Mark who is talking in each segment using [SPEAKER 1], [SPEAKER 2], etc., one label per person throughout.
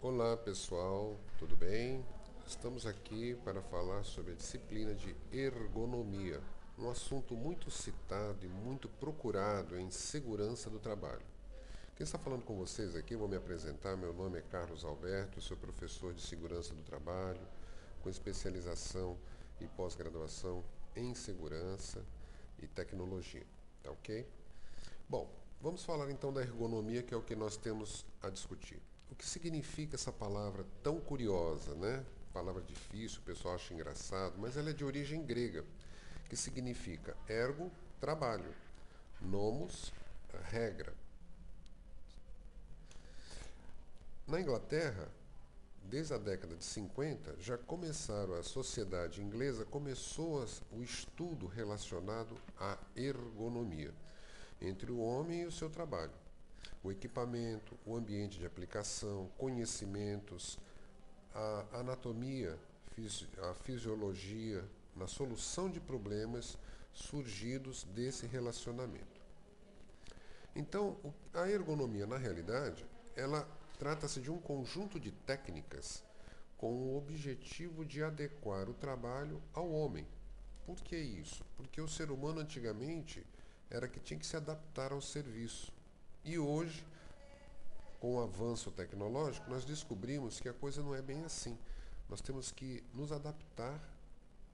[SPEAKER 1] Olá pessoal, tudo bem? Estamos aqui para falar sobre a disciplina de ergonomia, um assunto muito citado e muito procurado em segurança do trabalho. Quem está falando com vocês aqui, vou me apresentar. Meu nome é Carlos Alberto, sou professor de segurança do trabalho, com especialização e pós-graduação em segurança e tecnologia. Tá ok? Bom, vamos falar então da ergonomia, que é o que nós temos a discutir. O que significa essa palavra tão curiosa, né? Palavra difícil, o pessoal acha engraçado, mas ela é de origem grega, que significa ergo, trabalho, nomos, regra. Na Inglaterra, desde a década de 50, já começaram, a sociedade inglesa começou o estudo relacionado à ergonomia entre o homem e o seu trabalho. O equipamento, o ambiente de aplicação, conhecimentos, a anatomia, a fisiologia, na solução de problemas surgidos desse relacionamento. Então, a ergonomia, na realidade, ela trata-se de um conjunto de técnicas com o objetivo de adequar o trabalho ao homem. Por que isso? Porque o ser humano antigamente era que tinha que se adaptar ao serviço. E hoje, com o avanço tecnológico, nós descobrimos que a coisa não é bem assim. Nós temos que nos adaptar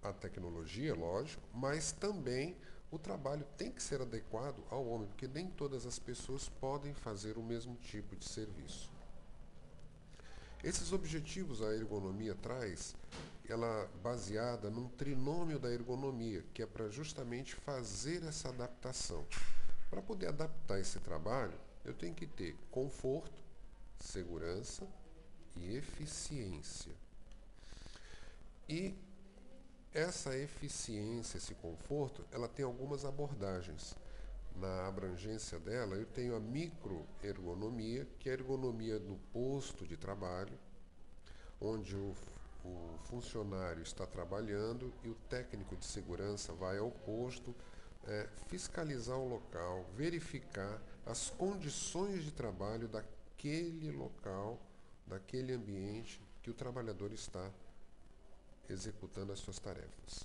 [SPEAKER 1] à tecnologia, lógico, mas também o trabalho tem que ser adequado ao homem, porque nem todas as pessoas podem fazer o mesmo tipo de serviço. Esses objetivos a ergonomia traz, ela baseada num trinômio da ergonomia, que é para justamente fazer essa adaptação. Para poder adaptar esse trabalho, eu tenho que ter conforto, segurança e eficiência. E essa eficiência, esse conforto, ela tem algumas abordagens. Na abrangência dela, eu tenho a microergonomia, que é a ergonomia do posto de trabalho, onde o funcionário está trabalhando e o técnico de segurança vai ao posto fiscalizar o local, verificar as condições de trabalho daquele local, daquele ambiente que o trabalhador está executando as suas tarefas.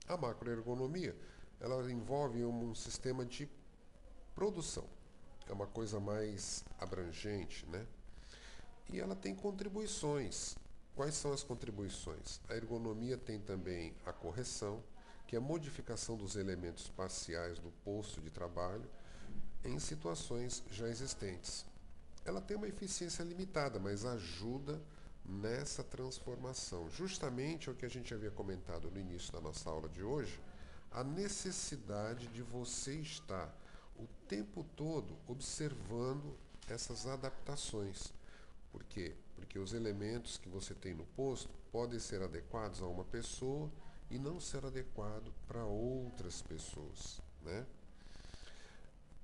[SPEAKER 1] A macroergonomia, ela envolve um sistema de produção. É uma coisa mais abrangente, né? E ela tem contribuições. Quais são as contribuições? A ergonomia tem também a correção, que é a modificação dos elementos parciais do posto de trabalho em situações já existentes. Ela tem uma eficiência limitada, mas ajuda nessa transformação. Justamente o que a gente havia comentado no início da nossa aula de hoje, a necessidade de você estar o tempo todo observando essas adaptações. Por quê? Porque os elementos que você tem no posto podem ser adequados a uma pessoa e não ser adequado para outras pessoas, né?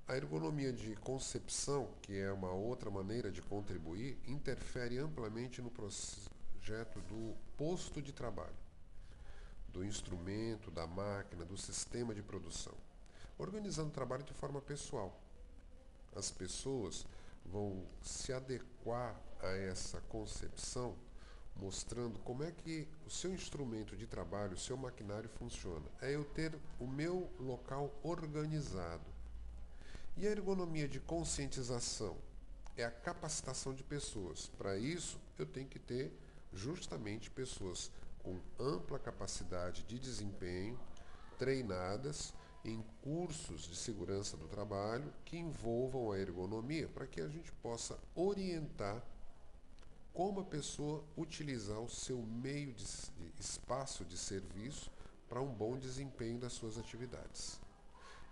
[SPEAKER 1] A ergonomia de concepção, que é uma outra maneira de contribuir, interfere amplamente no projeto do posto de trabalho, do instrumento, da máquina, do sistema de produção, organizando o trabalho de forma pessoal. As pessoas vão se adequar a essa concepção, mostrando como é que o seu instrumento de trabalho, o seu maquinário funciona. É eu ter o meu local organizado. E a ergonomia de conscientização é a capacitação de pessoas. Para isso, eu tenho que ter justamente pessoas com ampla capacidade de desempenho, treinadas em cursos de segurança do trabalho que envolvam a ergonomia, para que a gente possa orientar como a pessoa utilizar o seu meio de espaço de serviço para um bom desempenho das suas atividades.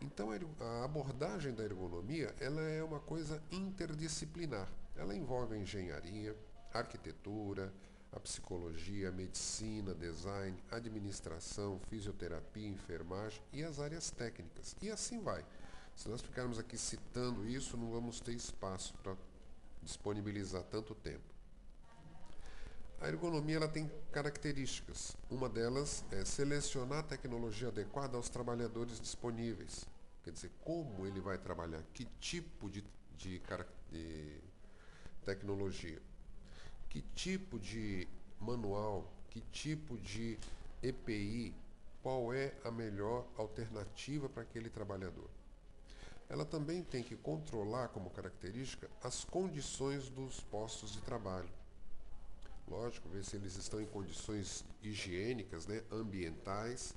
[SPEAKER 1] Então a abordagem da ergonomia, ela é uma coisa interdisciplinar. Ela envolve a engenharia, a arquitetura, a psicologia, a medicina, design, administração, fisioterapia, enfermagem e as áreas técnicas. E assim vai. Se nós ficarmos aqui citando isso, não vamos ter espaço para disponibilizar tanto tempo. A ergonomia ela tem características. Uma delas é selecionar a tecnologia adequada aos trabalhadores disponíveis. Quer dizer, como ele vai trabalhar, que tipo de tecnologia. que tipo de manual, que tipo de EPI, qual é a melhor alternativa para aquele trabalhador. Ela também tem que controlar como característica as condições dos postos de trabalho. Lógico, ver se eles estão em condições higiênicas, né, ambientais,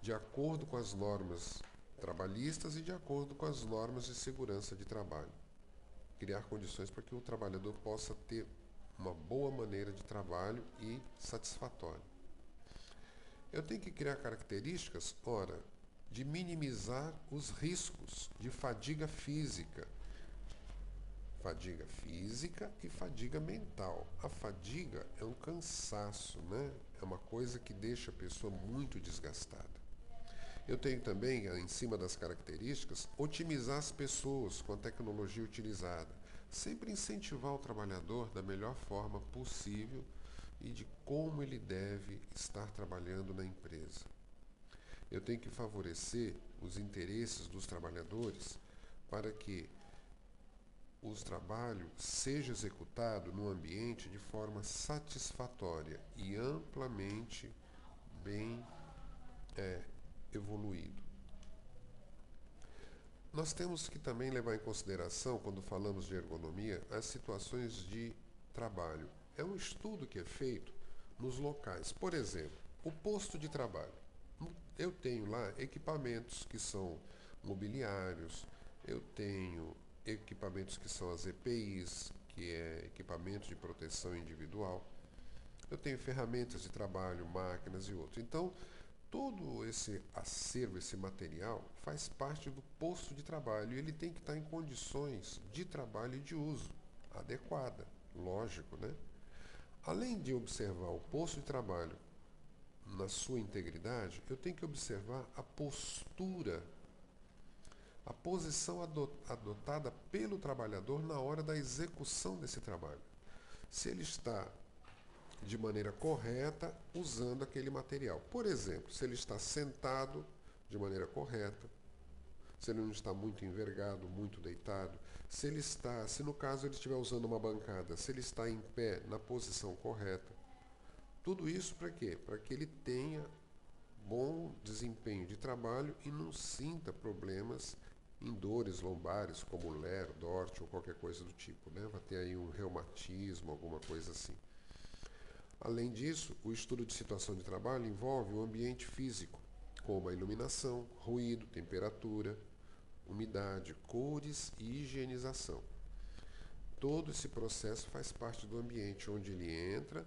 [SPEAKER 1] de acordo com as normas trabalhistas e de acordo com as normas de segurança de trabalho. Criar condições para que o trabalhador possa ter uma boa maneira de trabalho e satisfatória. Eu tenho que criar características, ora, de minimizar os riscos de fadiga física e fadiga mental. A fadiga é um cansaço, né? É uma coisa que deixa a pessoa muito desgastada. Eu tenho também, em cima das características, otimizar as pessoas com a tecnologia utilizada. Sempre incentivar o trabalhador da melhor forma possível e de como ele deve estar trabalhando na empresa. Eu tenho que favorecer os interesses dos trabalhadores para que o trabalho seja executado no ambiente de forma satisfatória e amplamente bem evoluído. Nós temos que também levar em consideração, quando falamos de ergonomia, as situações de trabalho. É um estudo que é feito nos locais. Por exemplo, o posto de trabalho. Eu tenho lá equipamentos que são mobiliários, eu tenho equipamentos que são as EPIs, que é equipamento de proteção individual. Eu tenho ferramentas de trabalho, máquinas e outros. Então, todo esse acervo, esse material, faz parte do posto de trabalho e ele tem que estar em condições de trabalho e de uso adequada, lógico, né? Além de observar o posto de trabalho na sua integridade, eu tenho que observar a postura, a posição adotada pelo trabalhador na hora da execução desse trabalho. Se ele está de maneira correta usando aquele material. Por exemplo, se ele está sentado de maneira correta, se ele não está muito envergado, muito deitado, se no caso ele estiver usando uma bancada, se ele está em pé na posição correta. Tudo isso para quê? Para que ele tenha bom desempenho de trabalho e não sinta problemas em dores lombares, como Ler, Dort ou qualquer coisa do tipo, né? Vai ter aí um reumatismo, alguma coisa assim. Além disso, o estudo de situação de trabalho envolve o ambiente físico, como a iluminação, ruído, temperatura, umidade, cores e higienização. Todo esse processo faz parte do ambiente onde ele entra,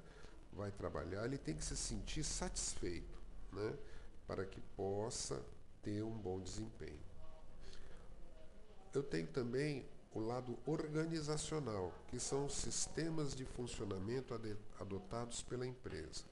[SPEAKER 1] vai trabalhar, ele tem que se sentir satisfeito, né, para que possa ter um bom desempenho. Eu tenho também o lado organizacional, que são os sistemas de funcionamento adotados pela empresa.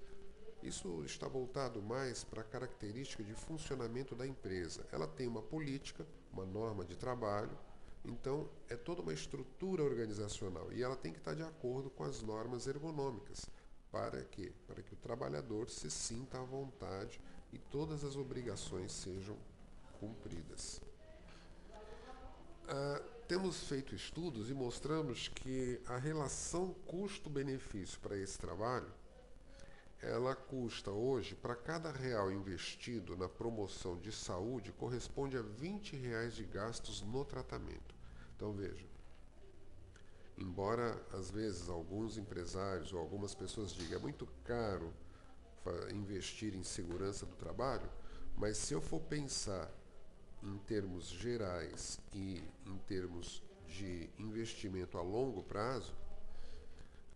[SPEAKER 1] Isso está voltado mais para a característica de funcionamento da empresa. Ela tem uma política, uma norma de trabalho, então é toda uma estrutura organizacional e ela tem que estar de acordo com as normas ergonômicas. Para quê? Para que o trabalhador se sinta à vontade e todas as obrigações sejam cumpridas. Temos feito estudos e mostramos que a relação custo-benefício para esse trabalho, ela custa hoje, para cada real investido na promoção de saúde, corresponde a R$ 20 de gastos no tratamento. Então veja, embora às vezes alguns empresários ou algumas pessoas digam é muito caro investir em segurança do trabalho, mas se eu for pensar em termos gerais e em termos de investimento a longo prazo,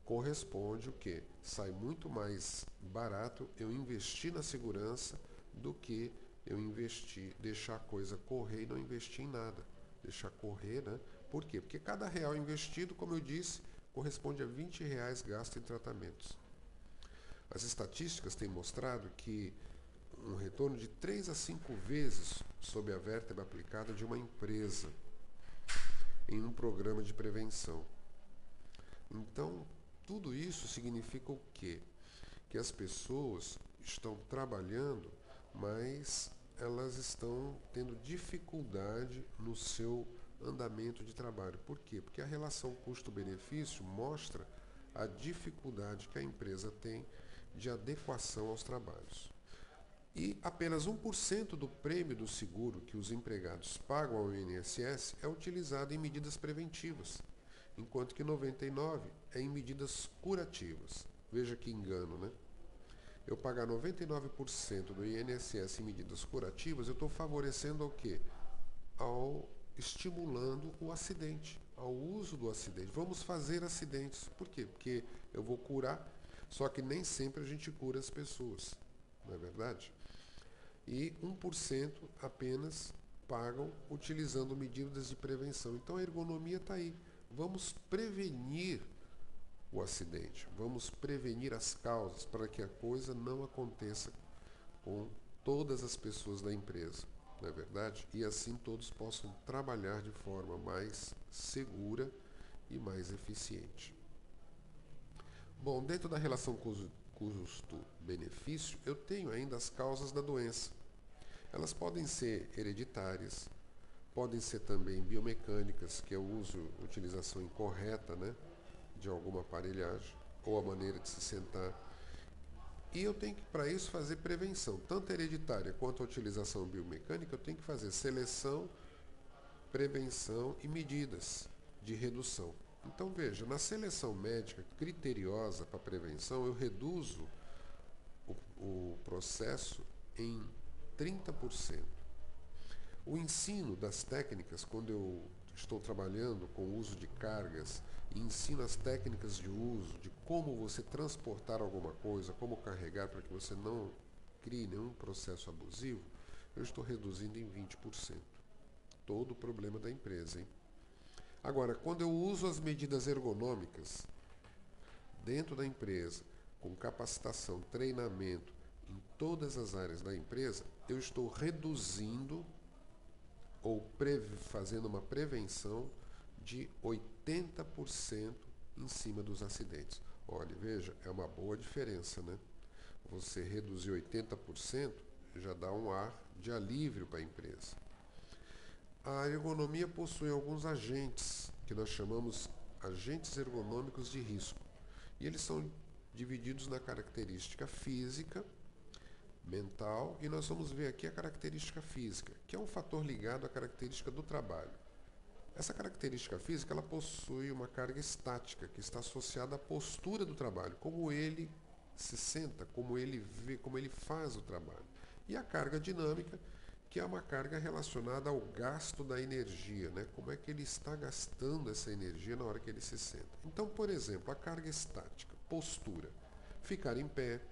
[SPEAKER 1] corresponde o quê? Sai muito mais barato eu investir na segurança do que eu deixar a coisa correr e não investir em nada. Deixar correr, né? Por quê? Porque cada real investido, como eu disse, corresponde a R$ 20 gasto em tratamentos. As estatísticas têm mostrado que um retorno de 3 a 5 vezes sob a vértebra aplicada de uma empresa em um programa de prevenção. Então, tudo isso significa o quê? Que as pessoas estão trabalhando, mas elas estão tendo dificuldade no seu andamento de trabalho. Por quê? Porque a relação custo-benefício mostra a dificuldade que a empresa tem de adequação aos trabalhos. E apenas 1% do prêmio do seguro que os empregados pagam ao INSS é utilizado em medidas preventivas, enquanto que 99% é em medidas curativas. Veja que engano, né? Eu pagar 99% do INSS em medidas curativas, eu estou favorecendo ao quê? Estimulando o acidente, ao uso do acidente. Vamos fazer acidentes. Por quê? Porque eu vou curar, só que nem sempre a gente cura as pessoas, não é verdade? E 1% apenas pagam utilizando medidas de prevenção. Então a ergonomia está aí. Vamos prevenir o acidente, vamos prevenir as causas para que a coisa não aconteça com todas as pessoas da empresa, não é verdade? E assim todos possam trabalhar de forma mais segura e mais eficiente. Bom, dentro da relação custo-benefício, eu tenho ainda as causas da doença. Elas podem ser hereditárias, podem ser também biomecânicas, que é o uso, utilização incorreta, né, de alguma aparelhagem, ou a maneira de se sentar. E eu tenho que, para isso, fazer prevenção, tanto hereditária quanto a utilização biomecânica, eu tenho que fazer seleção, prevenção e medidas de redução. Então veja, na seleção médica criteriosa para prevenção, eu reduzo o processo em 30%. O ensino das técnicas, quando eu estou trabalhando com o uso de cargas e ensino as técnicas de uso, de como você transportar alguma coisa, como carregar para que você não crie nenhum processo abusivo, eu estou reduzindo em 20% todo o problema da empresa, hein? Agora, quando eu uso as medidas ergonômicas dentro da empresa, com capacitação, treinamento em todas as áreas da empresa, eu estou reduzindo ou fazendo uma prevenção de 80% em cima dos acidentes. Olha, veja, é uma boa diferença, né? Você reduzir 80% já dá um ar de alívio para a empresa. A ergonomia possui alguns agentes, que nós chamamos agentes ergonômicos de risco. E eles são divididos na característica física, mental, e nós vamos ver aqui a característica física, que é um fator ligado à característica do trabalho. Essa característica física, ela possui uma carga estática, que está associada à postura do trabalho, como ele se senta, como ele vê, como ele faz o trabalho. E a carga dinâmica, que é uma carga relacionada ao gasto da energia, né? Como é que ele está gastando essa energia na hora que ele se senta. Então, por exemplo, a carga estática, postura, ficar em pé,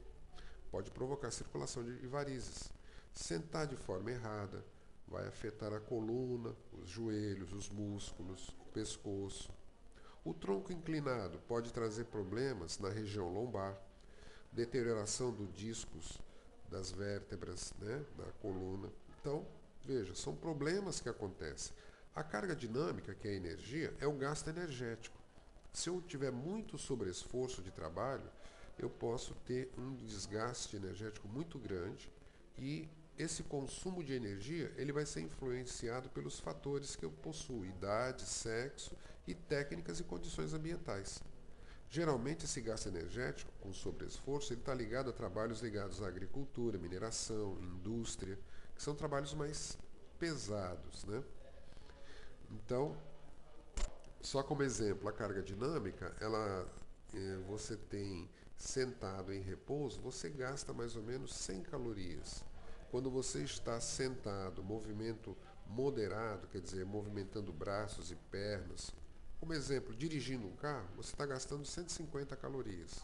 [SPEAKER 1] pode provocar circulação de varizes. Sentar de forma errada vai afetar a coluna, os joelhos, os músculos, o pescoço. O tronco inclinado pode trazer problemas na região lombar, deterioração dos discos, das vértebras, né, da coluna. Então, veja, são problemas que acontecem. A carga dinâmica, que é a energia, é o gasto energético. Se eu tiver muito sobreesforço de trabalho, eu posso ter um desgaste energético muito grande e esse consumo de energia ele vai ser influenciado pelos fatores que eu possuo, idade, sexo e técnicas e condições ambientais. Geralmente esse gasto energético com sobreesforço ele está ligado a trabalhos ligados à agricultura, mineração, indústria, que são trabalhos mais pesados, né? Então, só como exemplo, a carga dinâmica, você tem sentado em repouso, você gasta mais ou menos 100 calorias. Quando você está sentado, movimento moderado, quer dizer, movimentando braços e pernas, como exemplo, dirigindo um carro, você está gastando 150 calorias.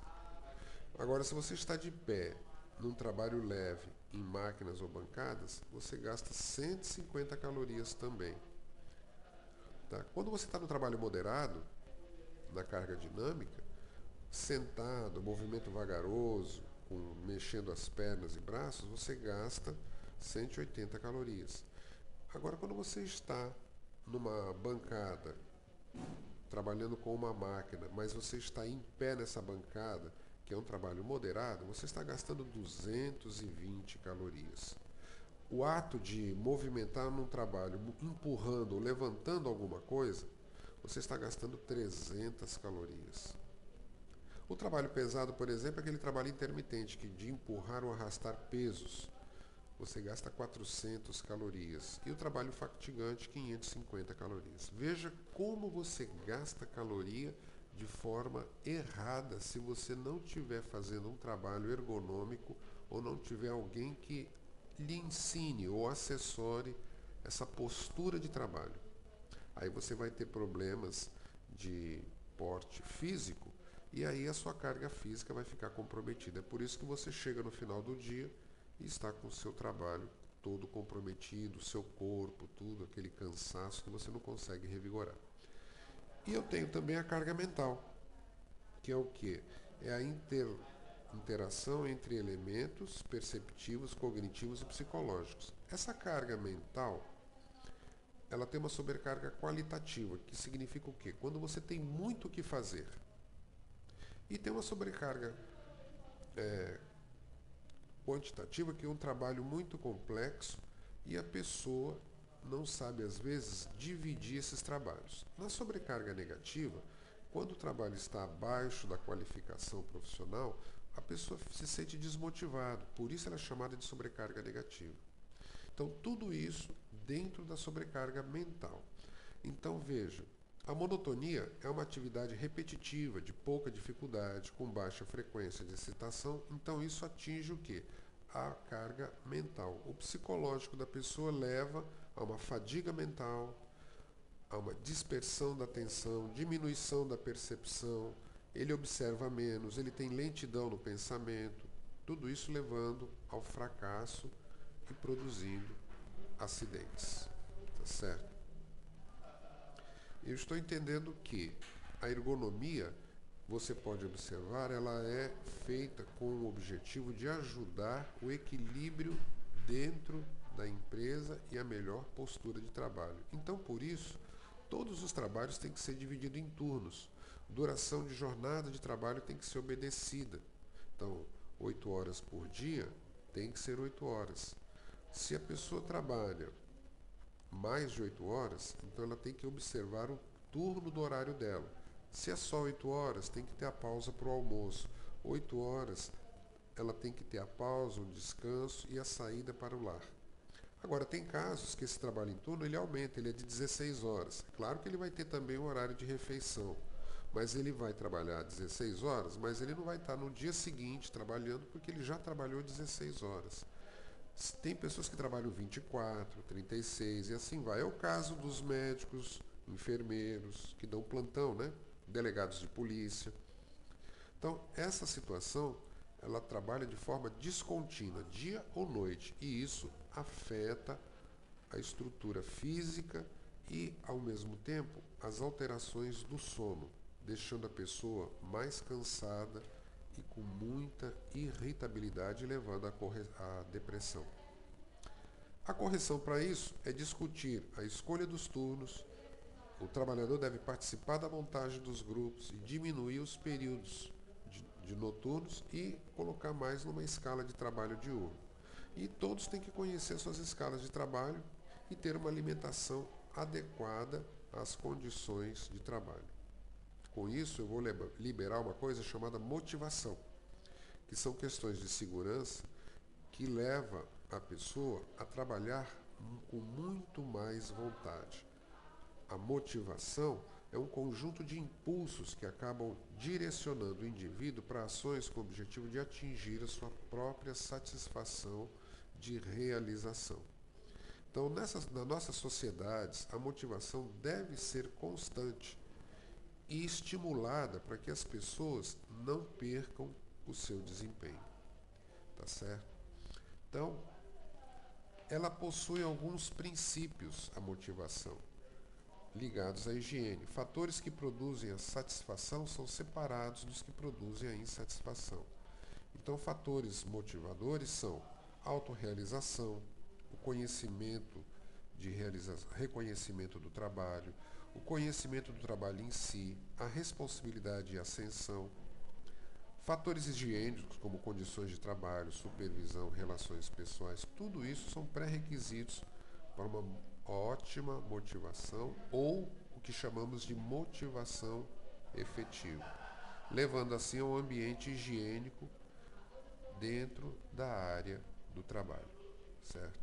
[SPEAKER 1] Agora, se você está de pé, num trabalho leve, em máquinas ou bancadas, você gasta 150 calorias também. Tá? Quando você está no trabalho moderado, na carga dinâmica, sentado, movimento vagaroso, mexendo as pernas e braços, você gasta 180 calorias. Agora, quando você está numa bancada, trabalhando com uma máquina, mas você está em pé nessa bancada, que é um trabalho moderado, você está gastando 220 calorias. O ato de movimentar num trabalho, empurrando ou levantando alguma coisa, você está gastando 300 calorias. O trabalho pesado, por exemplo, é aquele trabalho intermitente, que de empurrar ou arrastar pesos, você gasta 400 calorias. E o trabalho fatigante, 550 calorias. Veja como você gasta caloria de forma errada se você não estiver fazendo um trabalho ergonômico ou não tiver alguém que lhe ensine ou assessore essa postura de trabalho. Aí você vai ter problemas de porte físico e aí a sua carga física vai ficar comprometida. É por isso que você chega no final do dia e está com o seu trabalho todo comprometido, o seu corpo, tudo, aquele cansaço que você não consegue revigorar. E eu tenho também a carga mental, que é o quê? É a interação entre elementos perceptivos, cognitivos e psicológicos. Essa carga mental, ela tem uma sobrecarga qualitativa, que significa o quê? Quando você tem muito o que fazer. E tem uma sobrecarga quantitativa, que é um trabalho muito complexo e a pessoa não sabe, às vezes, dividir esses trabalhos. Na sobrecarga negativa, quando o trabalho está abaixo da qualificação profissional, a pessoa se sente desmotivada, por isso ela é chamada de sobrecarga negativa. Então, tudo isso dentro da sobrecarga mental. Então, veja, a monotonia é uma atividade repetitiva, de pouca dificuldade, com baixa frequência de excitação, então isso atinge o quê? A carga mental. O psicológico da pessoa leva a uma fadiga mental, a uma dispersão da atenção, diminuição da percepção, ele observa menos, ele tem lentidão no pensamento, tudo isso levando ao fracasso e produzindo acidentes. Tá certo? Eu estou entendendo que a ergonomia, você pode observar, ela é feita com o objetivo de ajudar o equilíbrio dentro da empresa e a melhor postura de trabalho. Então, por isso, todos os trabalhos têm que ser divididos em turnos. Duração de jornada de trabalho tem que ser obedecida. Então, 8 horas por dia tem que ser 8 horas. Se a pessoa trabalha mais de 8 horas, então ela tem que observar o turno do horário dela. Se é só 8 horas, tem que ter a pausa para o almoço. 8 horas, ela tem que ter a pausa, o descanso e a saída para o lar. Agora, tem casos que esse trabalho em turno ele aumenta, ele é de 16 horas. Claro que ele vai ter também o horário de refeição, mas ele vai trabalhar 16 horas, mas ele não vai estar no dia seguinte trabalhando porque ele já trabalhou 16 horas. Tem pessoas que trabalham 24, 36 e assim vai. É o caso dos médicos, enfermeiros, que dão plantão, né? Delegados de polícia. Então, essa situação, ela trabalha de forma descontínua, dia ou noite, e isso afeta a estrutura física e, ao mesmo tempo, as alterações do sono, deixando a pessoa mais cansada e com muita irritabilidade, levando à depressão. A correção para isso é discutir a escolha dos turnos. O trabalhador deve participar da montagem dos grupos e diminuir os períodos de noturnos e colocar mais numa escala de trabalho diurno. E todos têm que conhecer suas escalas de trabalho e ter uma alimentação adequada às condições de trabalho. Com isso, eu vou liberar uma coisa chamada motivação, que são questões de segurança que leva a pessoa a trabalhar com muito mais vontade. A motivação é um conjunto de impulsos que acabam direcionando o indivíduo para ações com o objetivo de atingir a sua própria satisfação de realização. Então, nas nossas sociedades, a motivação deve ser constante e estimulada para que as pessoas não percam o seu desempenho. Tá certo? Então, ela possui alguns princípios, a motivação, ligados à higiene. Fatores que produzem a satisfação são separados dos que produzem a insatisfação. Então, fatores motivadores são a autorrealização, o conhecimento reconhecimento do trabalho, o conhecimento do trabalho em si, a responsabilidade e ascensão. Fatores higiênicos, como condições de trabalho, supervisão, relações pessoais, tudo isso são pré-requisitos para uma ótima motivação ou o que chamamos de motivação efetiva. levando assim a um ambiente higiênico dentro da área do trabalho, certo?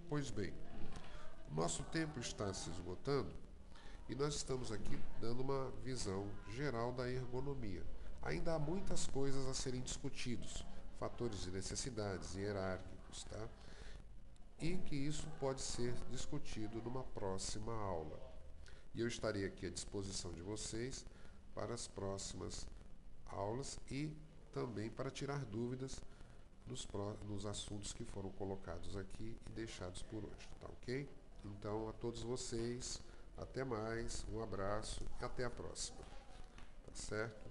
[SPEAKER 1] Pois bem, nosso tempo está se esgotando e nós estamos aqui dando uma visão geral da ergonomia. Ainda há muitas coisas a serem discutidos, fatores de necessidades hierárquicos, tá? E que isso pode ser discutido numa próxima aula. E eu estarei aqui à disposição de vocês para as próximas aulas e também para tirar dúvidas nos assuntos que foram colocados aqui e deixados por hoje, tá ok? Então, a todos vocês, até mais, um abraço e até a próxima, tá certo?